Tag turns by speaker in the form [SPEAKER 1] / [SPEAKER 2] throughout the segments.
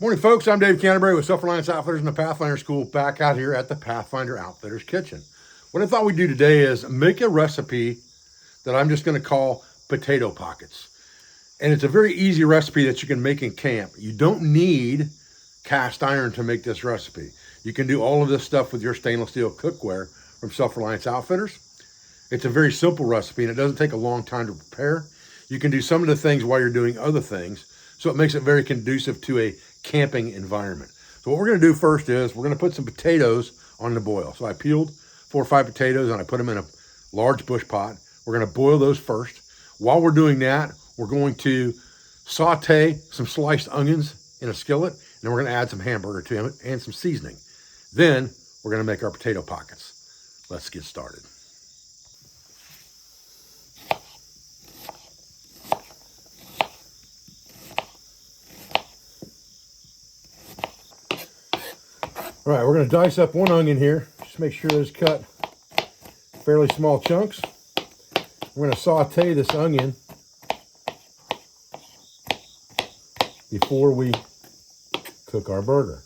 [SPEAKER 1] Morning, folks. I'm Dave Canterbury with Self-Reliance Outfitters and the Pathfinder School, back out here at the Pathfinder Outfitters kitchen. What I thought we'd do today is make a recipe that I'm just going to call potato pockets. And it's a very easy recipe that you can make in camp. You don't need cast iron to make this recipe. You can do all of this stuff with your stainless steel cookware from Self-Reliance Outfitters. It's a very simple recipe and it doesn't take a long time to prepare. You can do some of the things while you're doing other things, so it makes it very conducive to a camping environment. So what we're going to do first is we're going to put some potatoes on the boil. So I peeled 4 or 5 potatoes and I put them in a large bush pot. We're going to boil those first. While we're doing that, we're going to saute some sliced onions in a skillet, and then we're going to add some hamburger to it and some seasoning. Then we're going to make our potato pockets. Let's get started. All right, we're going to dice up 1 onion here. Just make sure it's cut fairly small chunks. We're going to saute this onion before we cook our burger.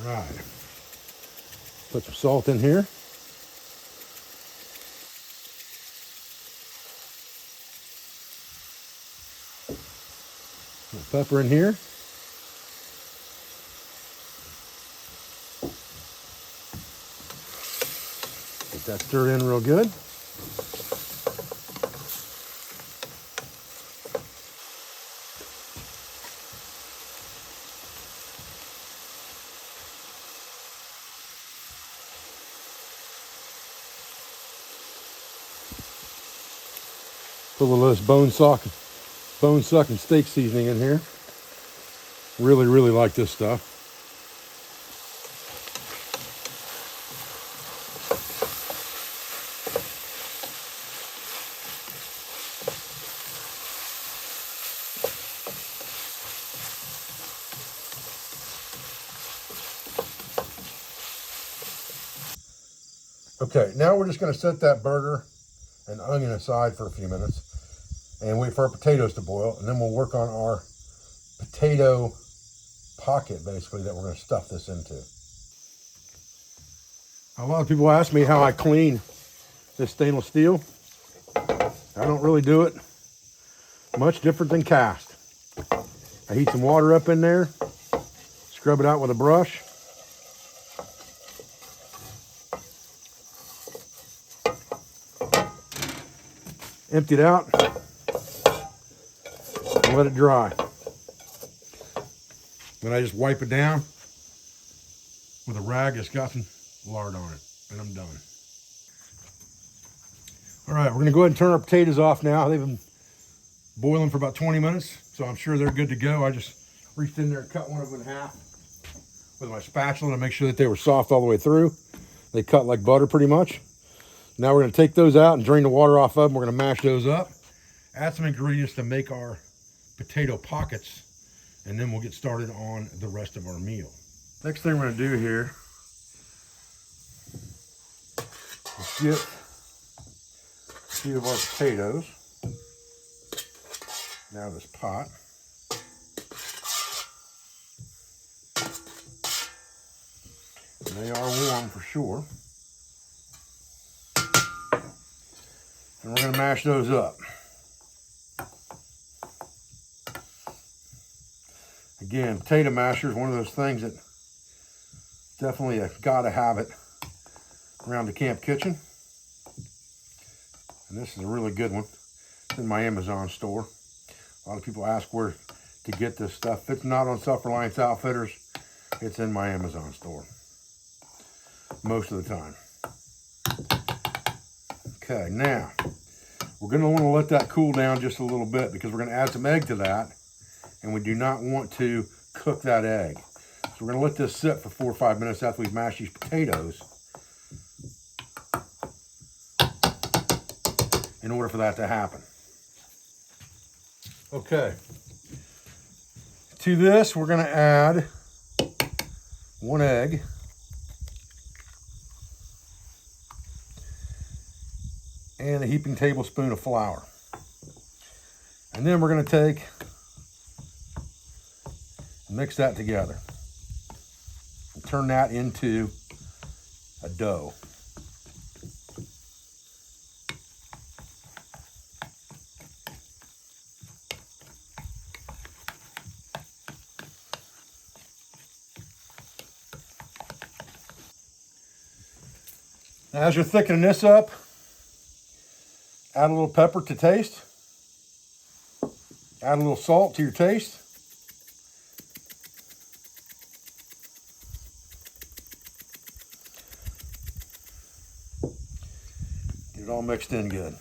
[SPEAKER 1] All right, put some salt in here. Some pepper in here. Get that stirred in real good. Put a little of this bone sucking steak seasoning in here. Really like this stuff. Okay, now we're just going to set that burger and onion aside for a few minutes and wait for our potatoes to boil, and then we'll work on our potato pocket, basically, that we're going to stuff this into. A lot of people ask me how I clean this stainless steel. I don't really do it much different than cast. I heat some water up in there, scrub it out with a brush. Empty it out and let it dry. Then I just wipe it down with a rag that's got some lard on it, and I'm done. All right, we're gonna go ahead and turn our potatoes off now. They've been boiling for about 20 minutes, so I'm sure they're good to go. I just reached in there and cut one of them in half with my spatula to make sure that they were soft all the way through. They cut like butter pretty much. Now we're going to take those out and drain the water off of them. We're going to mash those up, add some ingredients to make our potato pockets, and then we'll get started on the rest of our meal. Next thing we're going to do here is get a few of our potatoes out of this pot. And they are warm for sure. And we're going to mash those up. Again, potato masher is one of those things that definitely got to have it around the camp kitchen. And this is a really good one. It's in my Amazon store. A lot of people ask where to get this stuff. If it's not on Self-Reliance Outfitters, it's in my Amazon store most of the time. Okay, now we're going to want to let that cool down just a little bit because we're going to add some egg to that, and we do not want to cook that egg. So we're going to let this sit for 4 or 5 minutes after we've mashed these potatoes in order for that to happen. Okay. To this, we're going to add 1 egg. And a heaping tablespoon of flour. And then we're going to take and mix that together and turn that into a dough. Now, as you're thickening this up, add a little pepper to taste. Add a little salt to your taste. Get it all mixed in good.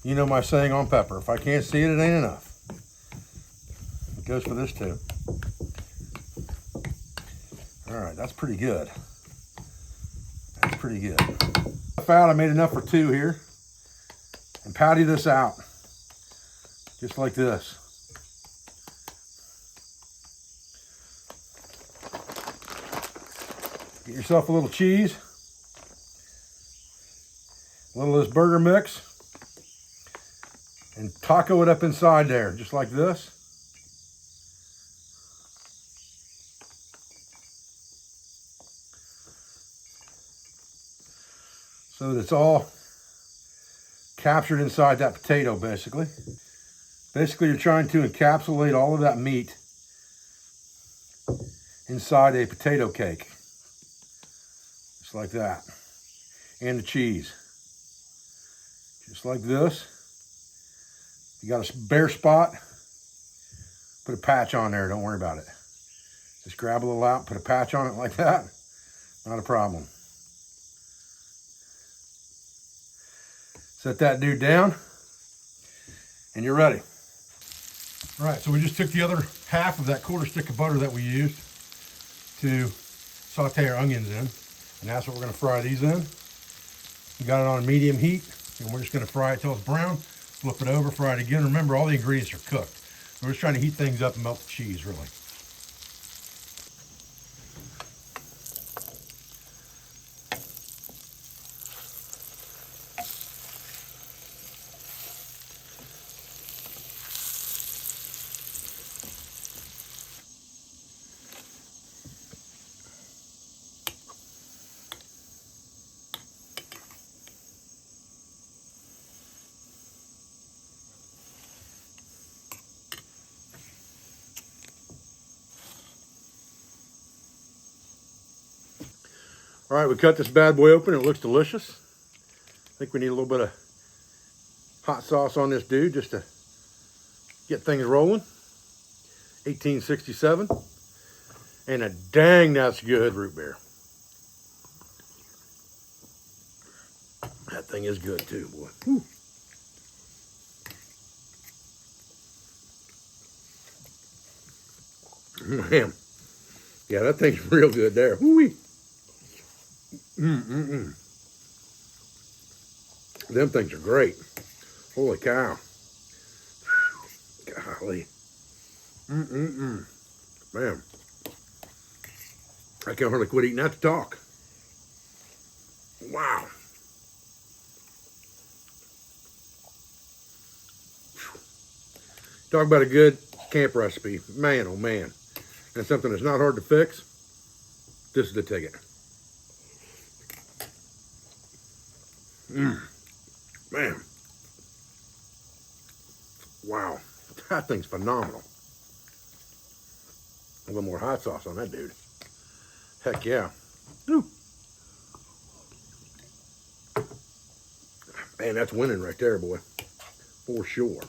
[SPEAKER 1] You know my saying on pepper, if I can't see it, it ain't enough. It goes for this too. All right, that's pretty good. That's pretty good. I made enough for 2 here. And patty this out, just like this. Get yourself a little cheese, a little of this burger mix, and taco it up inside there, just like this. So that it's all captured inside that potato, basically. Basically, you're trying to encapsulate all of that meat inside a potato cake. Just like that. And the cheese. Just like this. You got a bare spot, put a patch on there, don't worry about it. Just grab a little out, put a patch on it like that. Not a problem. Set that dude down, and you're ready. All right, so we just took the other half of that 1/4 stick of butter that we used to saute our onions in, and that's what we're gonna fry these in. We got it on medium heat, and we're just gonna fry it till it's brown, flip it over, fry it again. Remember, all the ingredients are cooked. We're just trying to heat things up and melt the cheese, really. All right, we cut this bad boy open. It looks delicious. I think we need a little bit of hot sauce on this dude just to get things rolling. 1867. And a dang, that's good root beer. That thing is good too, boy. Whew. Man. Yeah, that thing's real good there. Whoo-wee. Them things are great. Holy cow. Golly. Man. I can't hardly quit eating that to talk. Wow. Talk about a good camp recipe. Man, oh man. And something that's not hard to fix. This is the ticket. Man. Wow. That thing's phenomenal. A little more hot sauce on that dude. Heck yeah. Ooh. Man, that's winning right there, boy. For sure.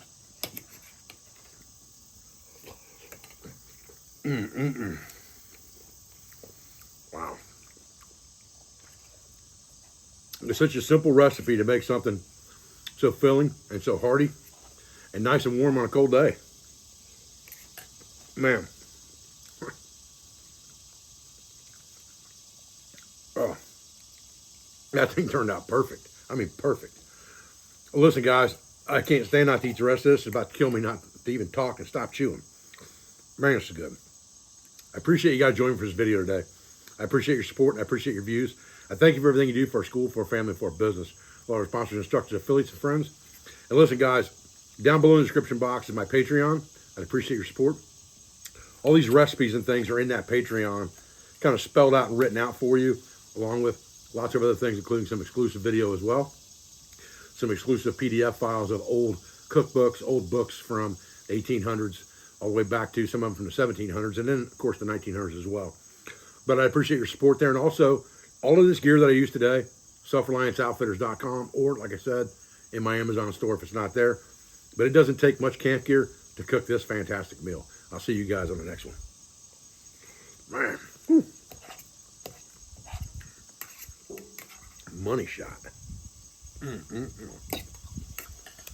[SPEAKER 1] Wow. It's such a simple recipe to make something so filling and so hearty and nice and warm on a cold day. Man. Oh, that thing turned out perfect. I mean, perfect. Listen, guys, I can't stand not to eat the rest of this. It's about to kill me not to even talk and stop chewing. Man, this is good. I appreciate you guys joining for this video today. I appreciate your support and I appreciate your views. I thank you for everything you do for our school, for our family, for our business, for our sponsors, instructors, affiliates, and friends. And listen, guys, down below in the description box is my Patreon. I appreciate your support. All these recipes and things are in that Patreon, kind of spelled out and written out for you, along with lots of other things, including some exclusive video as well. Some exclusive PDF files of old cookbooks, old books from the 1800s, all the way back to some of them from the 1700s, and then, of course, the 1900s as well. But I appreciate your support there. And also, all of this gear that I use today, selfrelianceoutfitters.com, or, like I said, in my Amazon store if it's not there. But it doesn't take much camp gear to cook this fantastic meal. I'll see you guys on the next one. Man. Whew. Money shot.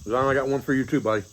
[SPEAKER 1] Zon, I got one for you too, buddy.